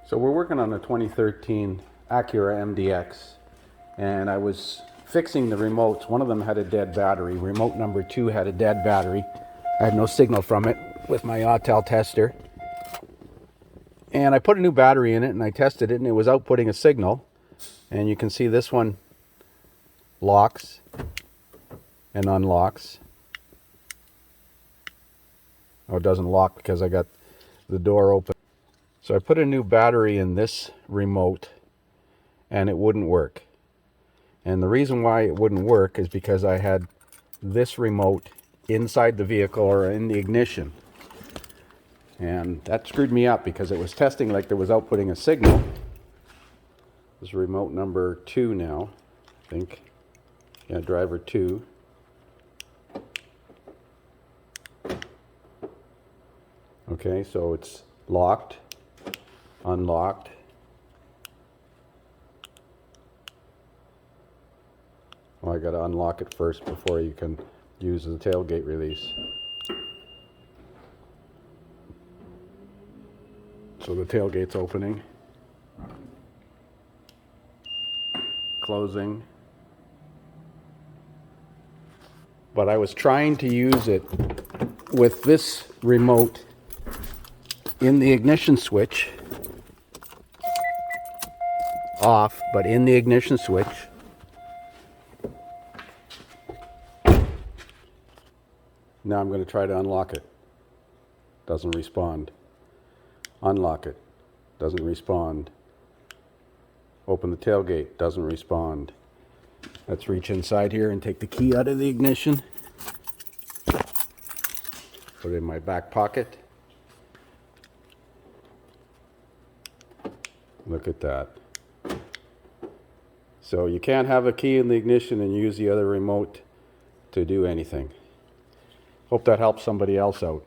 So we're working on a 2013 Acura MDX, and I was fixing the remotes. One of them had a dead battery. Remote number 2 had a dead battery. I had no signal from it with my Autel tester. And I put a new battery in it and I tested it, and it was outputting a signal. And you can see this one locks and unlocks. Oh, it doesn't lock because I got the door open. So I put a new battery in this remote and it wouldn't work. And the reason why it wouldn't work is because I had this remote inside the vehicle or in the ignition. And that screwed me up because it was testing like there was outputting a signal. This is remote number 2 now, I think. Yeah, driver 2. Okay, so it's locked, unlocked. Well, I got to unlock it first before you can use the tailgate release. So the tailgate's opening, closing. But I was trying to use it with this remote in the ignition switch, off, but in the ignition switch. Now I'm going to try to unlock it. Doesn't respond. Unlock it. Doesn't respond. Open the tailgate. Doesn't respond. Let's reach inside here and take the key out of the ignition. Put it in my back pocket. Look at that. So you can't have a key in the ignition and use the other remote to do anything. Hope that helps somebody else out.